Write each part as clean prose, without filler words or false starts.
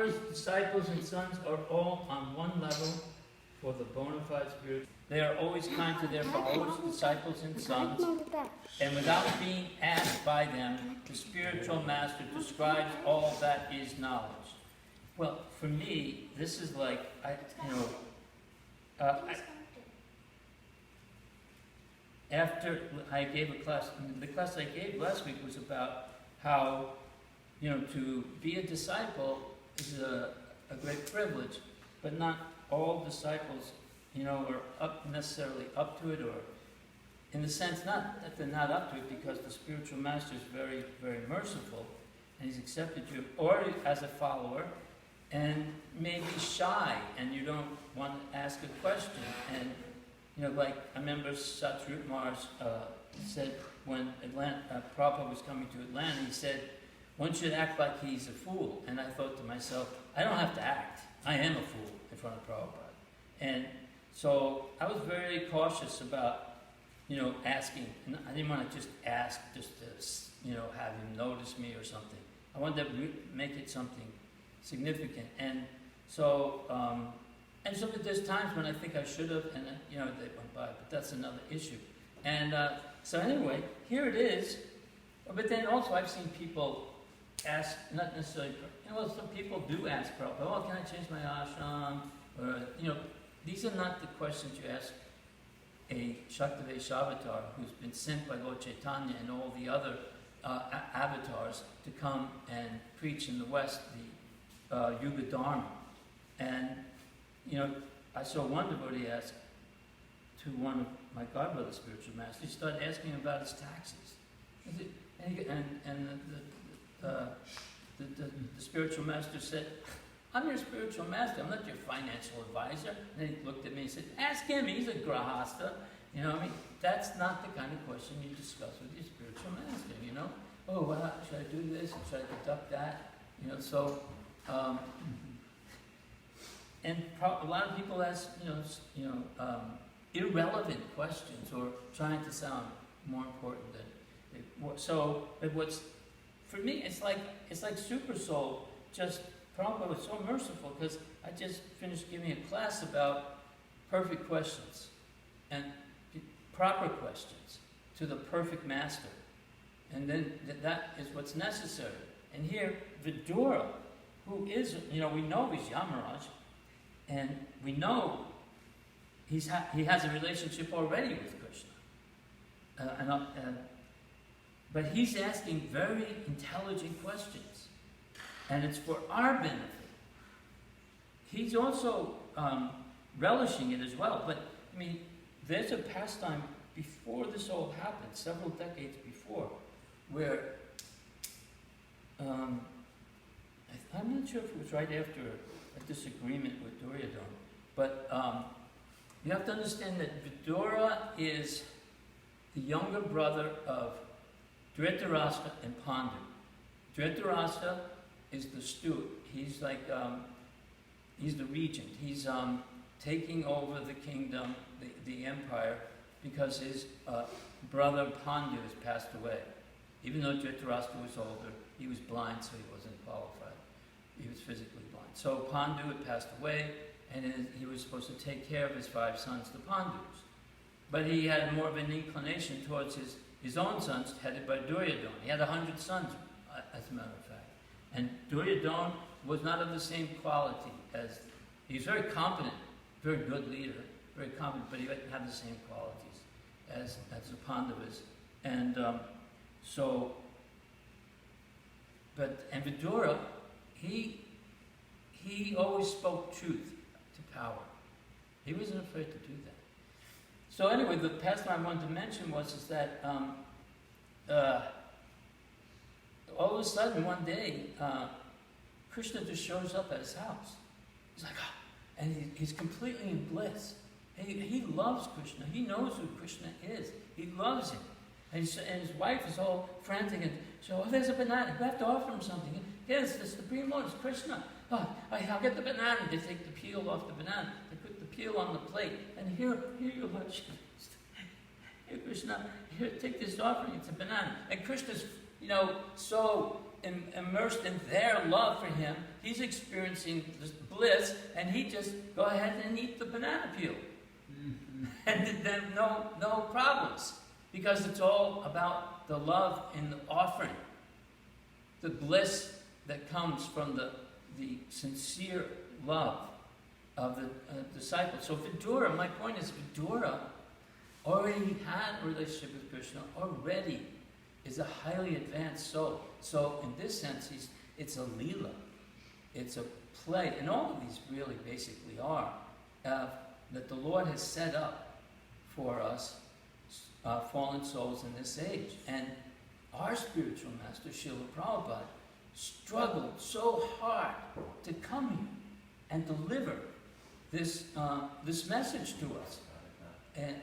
followers, disciples, and sons are all on one level for the bona fide spirit. They are always kind to their followers, disciples, and sons, and without being asked by them, the spiritual master describes all that is knowledge. Well, for me, this is like, after I gave a class, the class I gave last week was about how, to be a disciple is a great privilege, but not all disciples, are necessarily up to it, or in the sense, not that they're not up to it, because the spiritual master is very, very merciful, and he's accepted you, or as a follower, and maybe shy, and you don't want to ask a question, and like I remember Satrut Mars said when Prabhupada was coming to Atlanta, he said, one should act like he's a fool. And I thought to myself, I don't have to act. I am a fool in front of Prabhupada. And so I was very cautious about, asking. And I didn't want to just ask just to, have him notice me or something. I wanted to make it something significant. And so, but there's times when I think I should have, and they went by, but that's another issue. And so anyway, here it is. But then also I've seen people ask, not necessarily, some people do ask Prabhupada, can I change my ashram? Or, these are not the questions you ask a Shaktavesh avatar who's been sent by Lord Chaitanya and all the other avatars to come and preach in the West the Yuga Dharma. And I saw one devotee ask to one of my godbrother spiritual masters. He started asking him about his taxes. The spiritual master said, I'm your spiritual master, I'm not your financial advisor. And then he looked at me and said, ask him, he's a grahasta. That's not the kind of question you discuss with your spiritual master, Oh, well, should I do this? Should I deduct that? And a lot of people ask, irrelevant questions or trying to sound more important than. So, for me, it's like Super Soul. Just Prabhupada was so merciful because I just finished giving a class about perfect questions and proper questions to the perfect master, and then that is what's necessary. And here, Vidura, who is, we know he's Yamaraj. And we know he has a relationship already with Krishna. But he's asking very intelligent questions. And it's for our benefit. He's also relishing it as well. But, there's a pastime before this all happened, several decades before, where I'm not sure if it was right after a disagreement with Duryodhana, but you have to understand that Vidura is the younger brother of Dhritarashtra and Pandu. Dhritarashtra is the steward. He's like, he's the regent. He's taking over the kingdom, the empire, because his brother Pandu has passed away. Even though Dhritarashtra was older, he was blind, so he wasn't qualified. He was physically blind. So Pandu had passed away, and he was supposed to take care of his 5 sons, the Pandus. But he had more of an inclination towards his own sons, headed by Duryodhana. He had 100 sons, as a matter of fact. And Duryodhana was not of the same quality as... He was very competent, very good leader, very competent, but he didn't have the same qualities as the Pandavas. And and Vidura, he always spoke truth to power. He wasn't afraid to do that. So anyway, the pastime I wanted to mention was that all of a sudden one day, Krishna just shows up at his house. He's like, and he's completely in bliss. He loves Krishna. He knows who Krishna is. He loves him. And his wife is all frantic and so, there's a banana. You have to offer him something. Yes, the Supreme Lord is Krishna. I'll get the banana. They take the peel off the banana. They put the peel on the plate. And here you are. Here, Krishna, here, take this offering. It's a banana. And Krishna's, so immersed in their love for him. He's experiencing this bliss, and he just go ahead and eat the banana peel. And then no problems. Because it's all about the love in the offering. The bliss that comes from the sincere love of the disciples. So Vidura, my point is, Vidura already had a relationship with Krishna, already is a highly advanced soul. So in this sense, it's a lila. It's a play. And all of these really basically are that the Lord has set up for us fallen souls in this age. And our spiritual master, Srila Prabhupada, struggled so hard to come here and deliver this message to us. And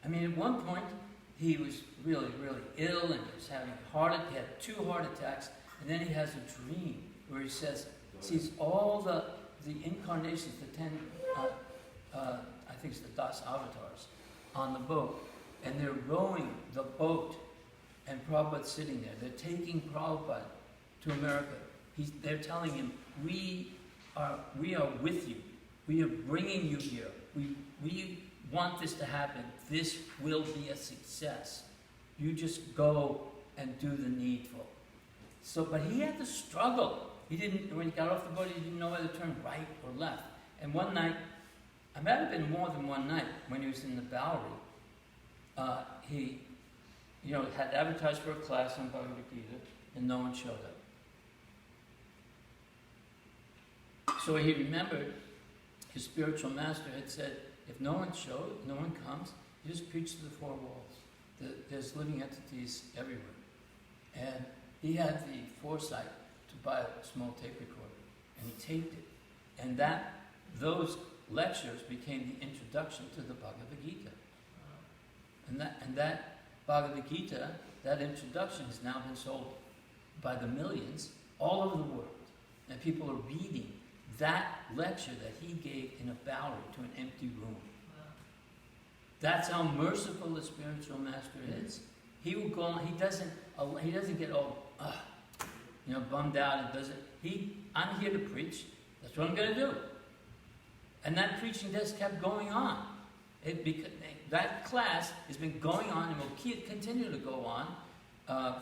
I mean, at one point, he was really, really ill, and he was having he had 2 heart attacks, and then he has a dream where he sees all the incarnations, the 10, I think it's the Das avatars, on the boat, and they're rowing the boat, and Prabhupada's sitting there. They're taking Prabhupada to America. They're telling him, we are with you. We are bringing you here. We want this to happen. This will be a success. You just go and do the needful. So, but he had to struggle. When he got off the boat, he didn't know whether to turn right or left. And one night, it might have been more than one night, when he was in the Bowery, he had advertised for a class on Bhagavad Gita, and no one showed up. So he remembered his spiritual master had said, if no one comes, you just preach to the 4 walls. There's living entities everywhere. And he had the foresight to buy a small tape recorder, and he taped it. And those lectures became the introduction to the Bhagavad Gita. And that Bhagavad Gita, that introduction, has now been sold by the millions all over the world. And people are reading that lecture that he gave in a Bowery to an empty room. That's how merciful the spiritual master is. He will go on. He doesn't get all bummed out. I'm here to preach. That's what I'm going to do. And that preaching just kept going on. That class has been going on and will continue to go on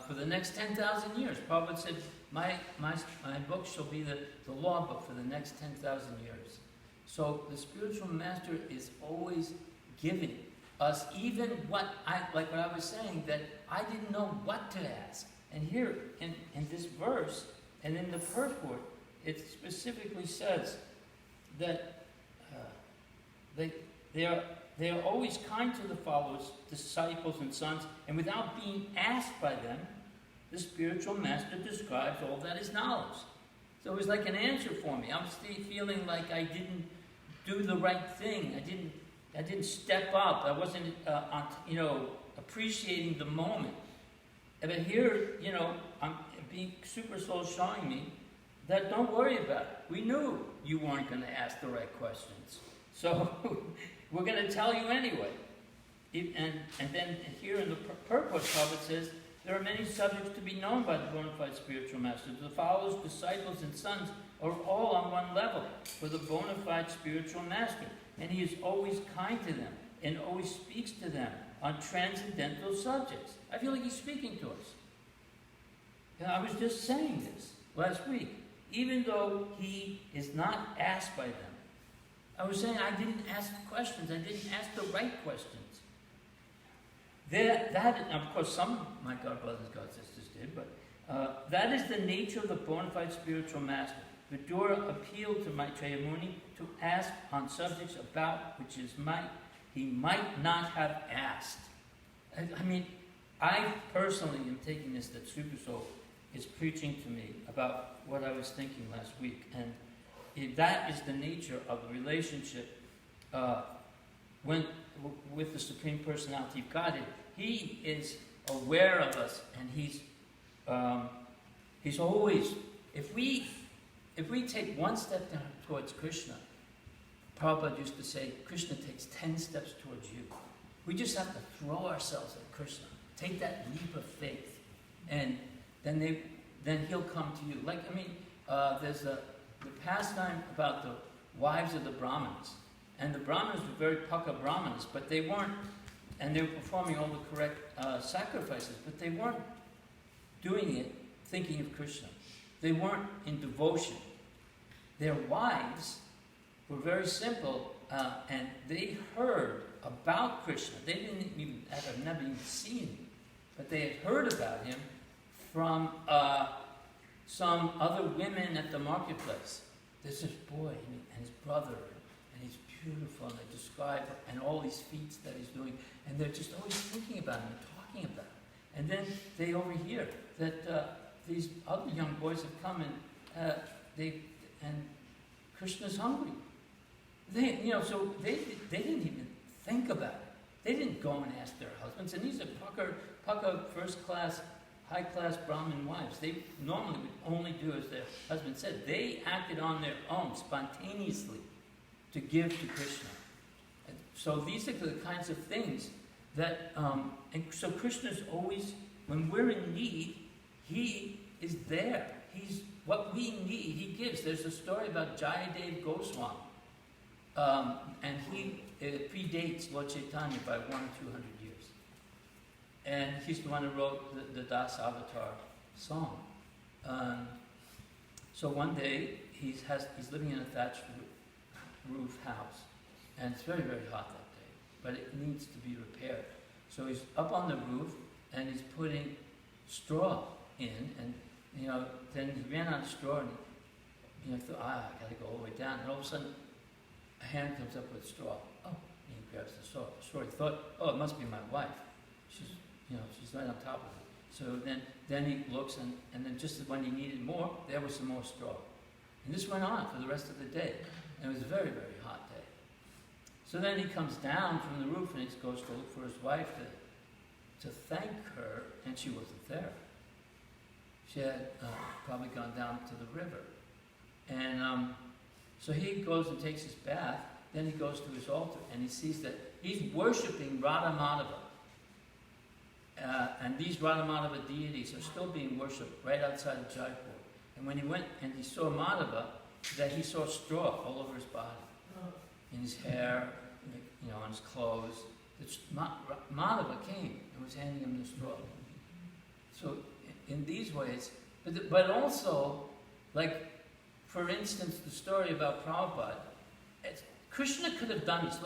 for the next 10,000 years. Prabhupada said, my book shall be the law book for the next 10,000 years. So the spiritual master is always giving us even what I was saying, that I didn't know what to ask. And here in this verse and in the purport, it specifically says that they are always kind to the followers, disciples and sons, and without being asked by them, the spiritual master describes all that is knowledge. So it was like an answer for me. I'm still feeling like I didn't do the right thing. I didn't step up. I wasn't, appreciating the moment. But here, Super Soul showing me that don't worry about it. We knew you weren't going to ask the right questions. So we're going to tell you anyway. And then here in the purport, Prabhupada says, there are many subjects to be known by the bona fide spiritual master. The followers, disciples, and sons are all on one level for the bona fide spiritual master. And he is always kind to them and always speaks to them on transcendental subjects. I feel like he's speaking to us. And I was just saying this last week. Even though he is not asked by them, I was saying I didn't ask questions. I didn't ask the right questions. Of course, some of my God brothers and God sisters did, but that is the nature of the bona fide spiritual master. Vidura appealed to Maitreya Muni to ask on subjects about which he might not have asked. I personally am taking this that Super Soul is preaching to me about what I was thinking last week, and that is the nature of the relationship with the Supreme Personality of Godhead. He is aware of us, and he's always, if we take one step towards Krishna, Prabhupada used to say, Krishna takes 10 steps towards you. We just have to throw ourselves at Krishna, take that leap of faith, and then he'll come to you. Like, I mean, there's the pastime about the wives of the Brahmins. And the Brahmins were very Paka Brahmins, but they weren't, and they were performing all the correct sacrifices, but they weren't doing it thinking of Krishna. They weren't in devotion. Their wives were very simple, and they heard about Krishna. They didn't even have never even seen him, but they had heard about him from some other women at the marketplace. There's this boy and his brother, and he's beautiful, and they describe and all these feats that he's doing, and they're just always thinking about him and talking about him. And then they overhear that these other young boys have come and Krishna's hungry. So they didn't even think about it. They didn't go and ask their husbands, and these are Paka first-class, high-class Brahmin wives. They normally would only do as their husband said. They acted on their own, spontaneously, to give to Krishna. And so these are the kinds of things that, and so Krishna's always, when we're in need, he is there. He's what we need, he gives. There's a story about Jayadev Goswami, and it predates Lord Chaitanya by 100 or 200 years. And he's the one who wrote the Das Avatar song. So one day he's living in a thatched roof house, and it's very, very hot that day, but it needs to be repaired. So he's up on the roof and he's putting straw in, and then he ran out of straw, and thought, I gotta go all the way down. And all of a sudden, a hand comes up with straw. Oh, and he grabs the straw. He thought, oh, it must be my wife. She's right on top of it. So then he looks, and then just when he needed more, there was some more straw. And this went on for the rest of the day. And it was a very, very hot day. So then he comes down from the roof and he goes to look for his wife to thank her, and she wasn't there. She had probably gone down to the river. And so he goes and takes his bath. Then he goes to his altar and he sees that he's worshipping Radha Madhava. And these Radha Madhava deities are still being worshipped right outside of Jaipur. And when he went and he saw Madhava, that he saw straw all over his body, in his hair, on his clothes. Madhava came and was handing him the straw. So in these ways, but also, like, for instance, the story about Prabhupada, Krishna could have done this,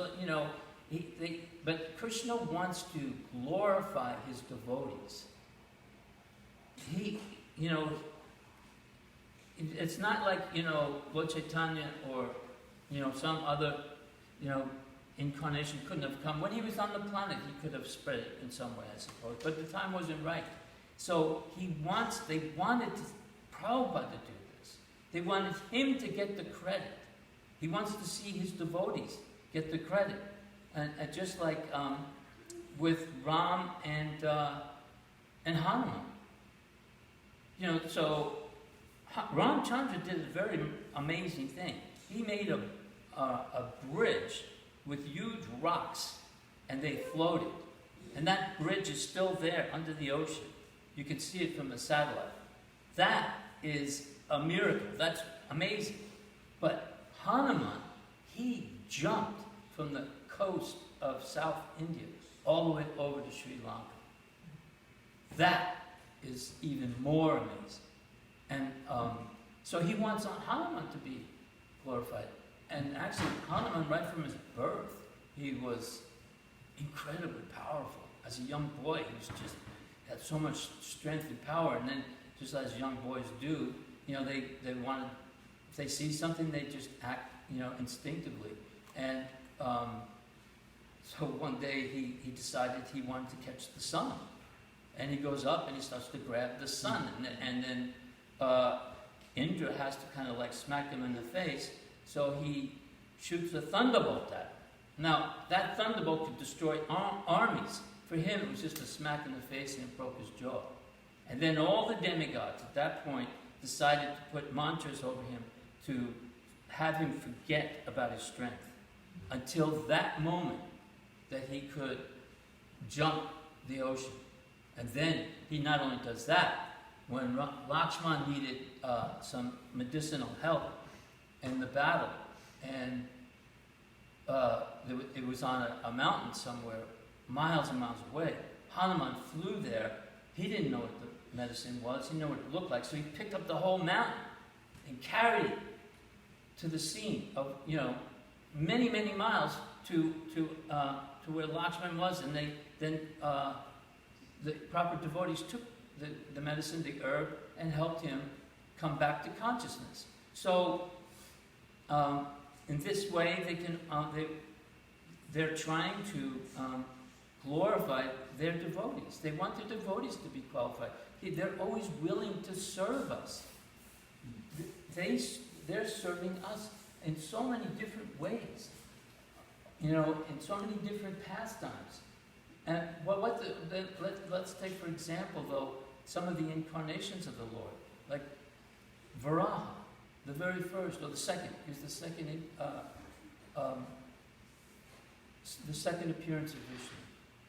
but Krishna wants to glorify his devotees. It's not like, Lord Chaitanya or, some other, incarnation couldn't have come. When he was on the planet, he could have spread it in some way, I suppose, but the time wasn't right. So they wanted Prabhupada to do this. They wanted him to get the credit. He wants to see his devotees get the credit. And just like with Ram and Hanuman. So Ramchandra did a very amazing thing. He made a bridge with huge rocks, and they floated. And that bridge is still there under the ocean. You can see it from the satellite. That is a miracle. That's amazing. But Hanuman, he jumped from the coast of South India all the way over to Sri Lanka. That is even more amazing. And so he wants Hanuman to be glorified. And actually, Hanuman, right from his birth, he was incredibly powerful. As a young boy, he was just had so much strength and power. And then, just as young boys do, they want to, if they see something, they just act, instinctively. And so one day he decided he wanted to catch the sun. And he goes up and he starts to grab the sun. And then Indra has to kind of like smack him in the face. So he shoots a thunderbolt at him. Now, that thunderbolt could destroy armies. For him, it was just a smack in the face and it broke his jaw. And then all the demigods at that point decided to put mantras over him to have him forget about his strength until that moment that he could jump the ocean. And then he not only does that, when Lakshman needed some medicinal help in the battle, and it was on a mountain somewhere, miles and miles away. Hanuman flew there. He didn't know what the medicine was. He didn't know what it looked like, so he picked up the whole mountain and carried it to the scene of, many, many miles to where Lakshman was, and then the proper devotees took the medicine, the herb, and helped him come back to consciousness. So, in this way, they're trying to glorify their devotees. They want their devotees to be qualified. They're always willing to serve us. They're serving us in so many different ways, in so many different pastimes. And let's take, for example, though, some of the incarnations of the Lord, like Varaha, the very first, or the second, is the second appearance of Vishnu,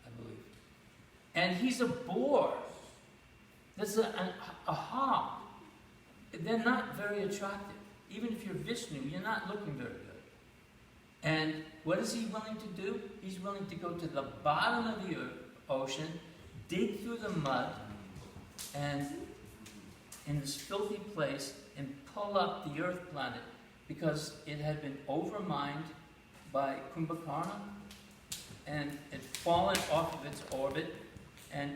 I believe. And he's a boar. There's a hog. They're not very attractive. Even if you're Vishnu, you're not looking very good. And what is he willing to do? He's willing to go to the bottom of the ocean, dig through the mud, and in this filthy place, and pull up the earth planet, because it had been overmined by Kumbhakarna, and it fallen off of its orbit and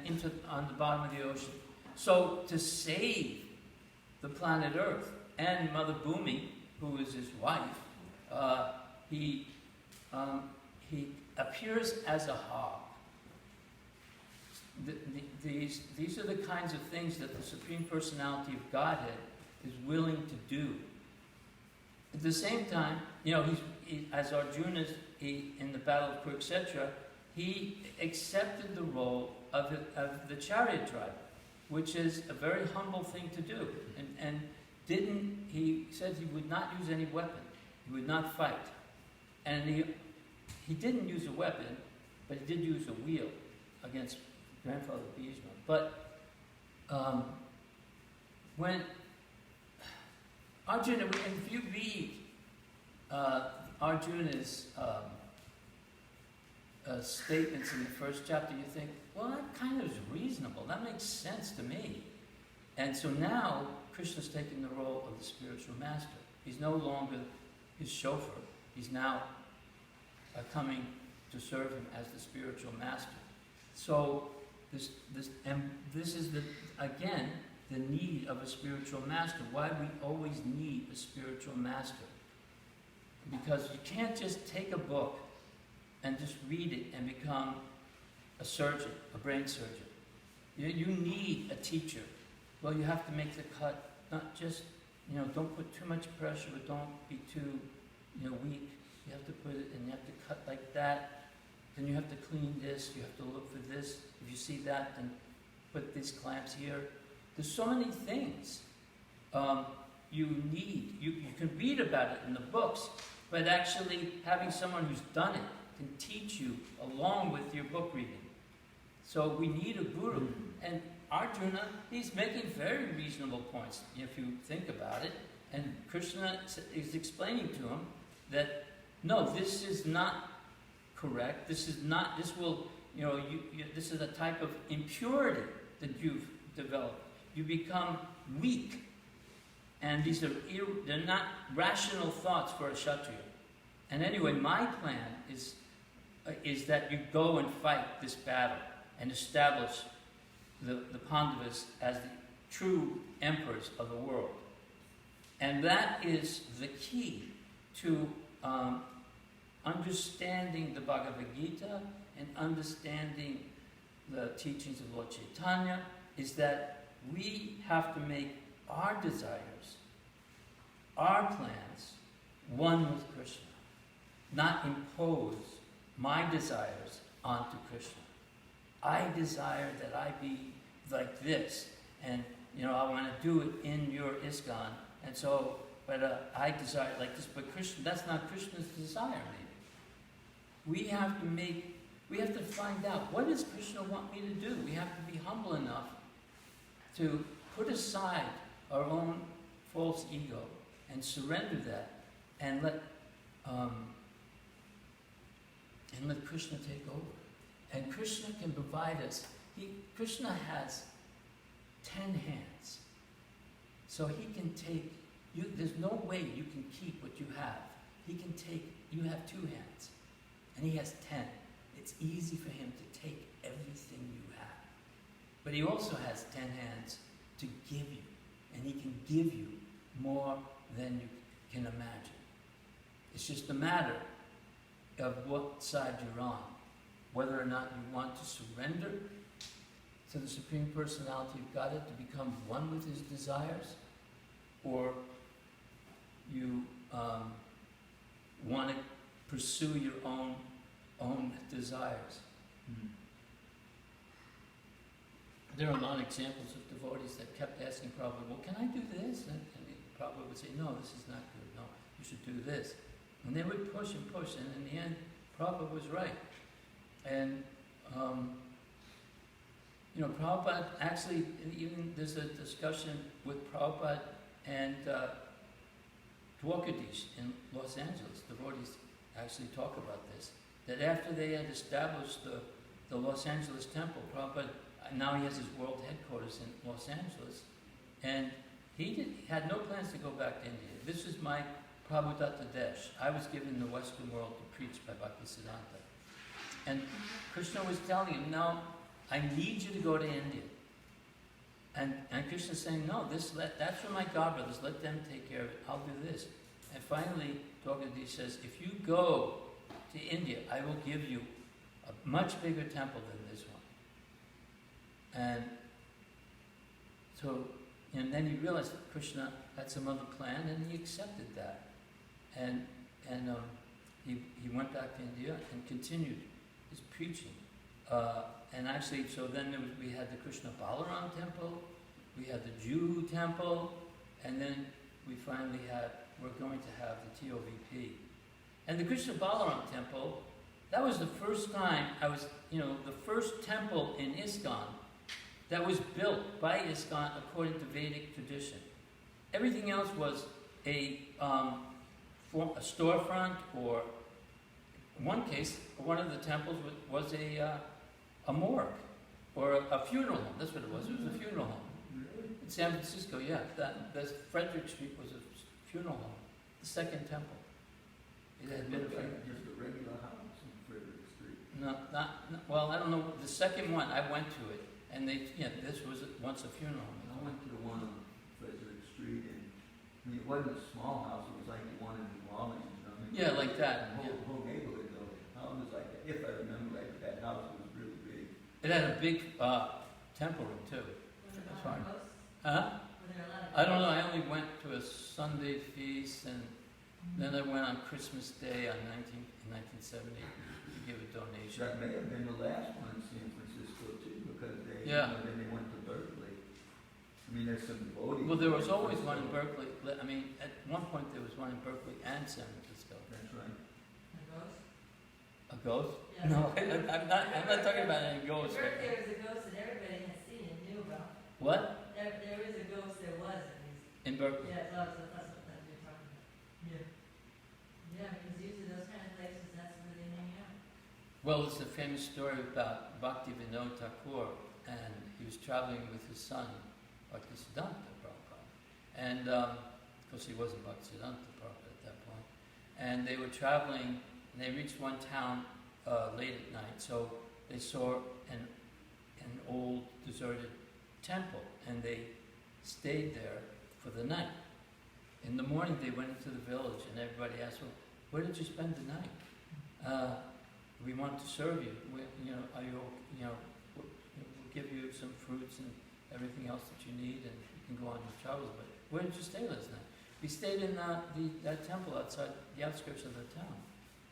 on the bottom of the ocean. So to save the planet Earth and Mother Bhumi, who is his wife, he appears as a hog. These are the kinds of things that the Supreme Personality of Godhead is willing to do. At the same time, as Arjuna in the Battle of Kurukshetra, he accepted the role of the chariot driver, which is a very humble thing to do. And he said he would not use any weapon. He would not fight. And he didn't use a weapon, but he did use a wheel against Grandfather Bhishma. But when Arjuna, if you read Arjuna's statements in the first chapter, you think, well, that kind of is reasonable. That makes sense to me. And so now Krishna's taking the role of the spiritual master. He's no longer his chauffeur. He's now coming to serve him as the spiritual master. So this is again the need of a spiritual master. Why we always need a spiritual master? Because you can't just take a book and just read it and become a surgeon, a brain surgeon. You need a teacher. Well, you have to make the cut, not just, don't put too much pressure, but don't be too, weak. You have to put it, and you have to cut like that. Then you have to clean this, you have to look for this. If you see that, then put these clamps here. There's so many things you need. You can read about it in the books, but actually having someone who's done it can teach you along with your book reading. So we need a guru. And Arjuna, he's making very reasonable points if you think about it. And Krishna is explaining to him that, no, this is not correct. This is not, this will, this is a type of impurity that you've developed. You become weak. And they're not rational thoughts for a Kshatriya. And anyway, my plan is that you go and fight this battle and establish the Pandavas as the true emperors of the world. And that is the key to understanding the Bhagavad Gita and understanding the teachings of Lord Chaitanya, is that we have to make our desires, our plans, one with Krishna. Not impose my desires onto Krishna. I desire that I be like this, and I want to do it in your ISKCON, and so, but I desire like this, but Krishna, that's not Krishna's desire, maybe. We have to find out, what does Krishna want me to do? We have to be humble enough to put aside our own false ego and surrender that, and let Krishna take over. And Krishna can provide us. Krishna has 10 hands. So he can take, there's no way you can keep what you have. You have 2 hands, and he has 10. It's easy for him to take everything you have. But he also has 10 hands to give you, and he can give you more than you can imagine. It's just a matter of what side you're on, whether or not you want to surrender to the Supreme Personality of Godhead to become one with his desires, or you want to pursue your own desires. Mm-hmm. There are a lot of examples of devotees that kept asking Prabhupada, well, can I do this? And Prabhupada would say, no, this is not good. No, you should do this. And they would push, and in the end, Prabhupada was right. And, Prabhupada actually, even there's a discussion with Prabhupada and Dwarkadish in Los Angeles. Devotees actually talk about this. That after they had established the Los Angeles temple, Prabhupada, now he has his world headquarters in Los Angeles, and he had no plans to go back to India. This is my Prabhupada Desh. I was given the Western world to preach by Bhaktisiddhanta. And Krishna was telling him, no, I need you to go to India. And Krishna's saying, no, that's for my godbrothers, let them take care of it, I'll do this. And finally, Dwarkadish says, if you go to India, I will give you a much bigger temple than this one. And so, and then he realized that Krishna had some other plan, and he accepted that. And he went back to India and continued his preaching. And actually, so then we had the Krishna Balaram temple, we had the Jew temple, and then we're going to have the TOVP. And the Krishna Balaram temple, that was the first time the first temple in ISKCON that was built by ISKCON according to Vedic tradition. Everything else was a storefront, or in one case, one of the temples was a morgue, or a funeral home. That's what it was. It was a funeral home. Really? In San Francisco, yeah. That Frederick Street was a funeral home. The second temple. It had been just a regular house on Frederick Street. No, well, I don't know. The second one, I went to it, and this was once a funeral home. I went to the one on Frederick Street, and it wasn't a small house. It was like the one in New Orleans. Yeah, like that. The whole neighborhood, though. The house was like that. If I remember right, that house was really big. It had a big temple room too. Was Fine. there a lot of ghosts? Huh? Were there a lot of I don't know. I only went to a Sunday feast, and then I went on Christmas Day in 1970 to give a donation. That may have been the last one in San Francisco too, because then they went to Berkeley. I mean, there's some devotees. Well, there was always one in Berkeley. I mean, at one point there was one in Berkeley and San Francisco. That's right. A ghost? A ghost? Yeah. No, I'm not talking about any ghosts. There was a ghost that everybody had seen and knew about. What? There is a ghost, there was at least. In Berkeley? Yeah, that's what you're talking about. Yeah. Yeah, because usually those kind of places, that's where they hang out. Well, it's a famous story about Bhakti Vinod Thakur, and he was traveling with his son, Bhaktisiddhanta Prabhupada. And, of course, he wasn't Bhaktisiddhanta Prabhupada at that point. And they were traveling, and they reached one town late at night. So they saw an old deserted temple, and they stayed there for the night. In the morning, they went into the village, and everybody asked, well, where did you spend the night? We want to serve you. We'll give you some fruits and everything else that you need, and you can go on your travels. But where did you stay last night? We stayed in that temple outside the outskirts of the town.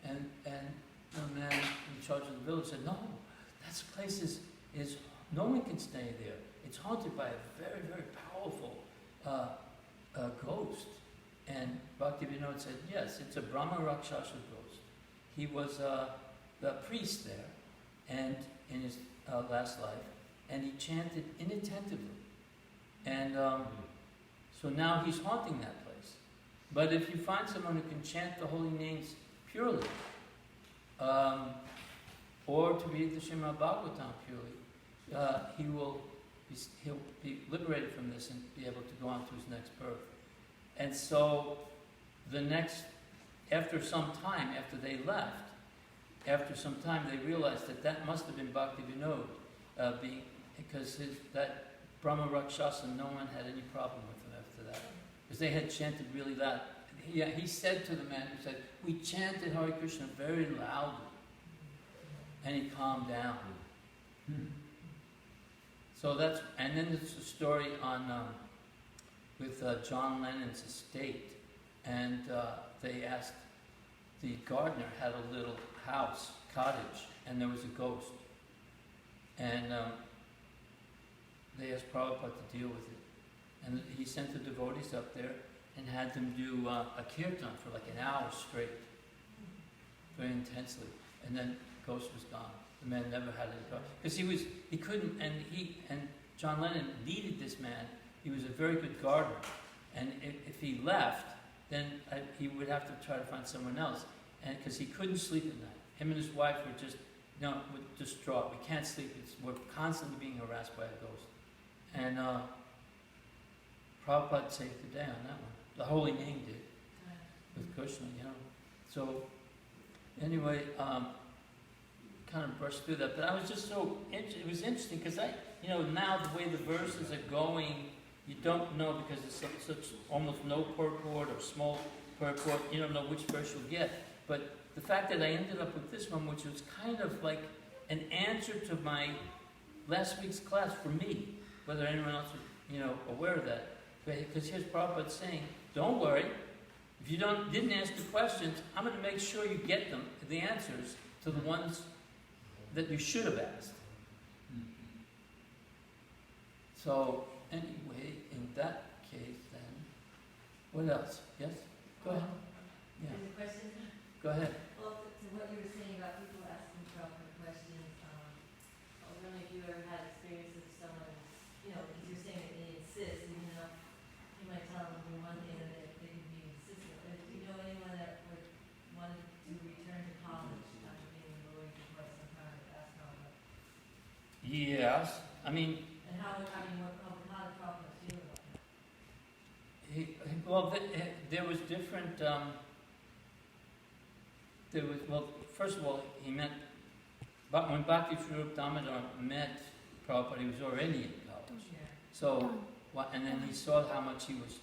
And the man in charge of the village said, no, that place is no one can stay there. It's haunted by a very, very powerful ghost. And Bhakti Vinod said, yes, it's a Brahma Rakshasa ghost. He was the priest there, and in his last life, and he chanted inattentively. And so now he's haunting that place. But if you find someone who can chant the holy names purely, or to read the Srimad Bhagavatam purely, he'll be liberated from this and be able to go on to his next birth. And so after some time, after they left, they realized that must have been Bhaktivinoda, because that Brahma Rakshasa, no one had any problem with him after that. Because they had chanted really loud. He said to the man who said, we chanted Hare Krishna very loudly. And he calmed down. So and then there's a story with John Lennon's estate. And they asked, the gardener had a little cottage, and there was a ghost. And they asked Prabhupada to deal with it. And he sent the devotees up there and had them do a kirtan for like an hour straight, very intensely. And then the ghost was gone. The man never had any ghost. Because he couldn't, and John Lennon needed this man. He was a very good gardener. And if he left, then he would have to try to find someone else. And because he couldn't sleep at night. Him and his wife were just, distraught. We can't sleep. We're constantly being harassed by a ghost. And Prabhupada saved the day on that one. The holy name did. With Krishna, So, anyway, kind of brushed through that. But I was just it was interesting because now the way the verses are going, you don't know because it's such almost no purport or small purport. You don't know which verse you'll get. But the fact that I ended up with this one, which was kind of like an answer to my last week's class for me, whether anyone else was, aware of that. Because here's Prabhupada saying, don't worry. If you didn't ask the questions, I'm going to make sure you get the answers to the ones that you should have asked. So, anyway, in that case then, what else? Yes? Go ahead. Yeah. There's a question? Go ahead. Well, to what you were saying about people asking proper questions, I was wondering if you ever had experience with someone, because you're saying that they insist, even though you might tell them do one thing and they can be insistent. But do you know anyone that would want to return to college after being in Lord for quite some time to ask how much? Yes. I mean, And how did Prabhupada feel about that? There was different. First of all, he met. But when Bhakti Swarup Damodar met Prabhupada, he was already in college. Yeah. So, and then he saw how much he was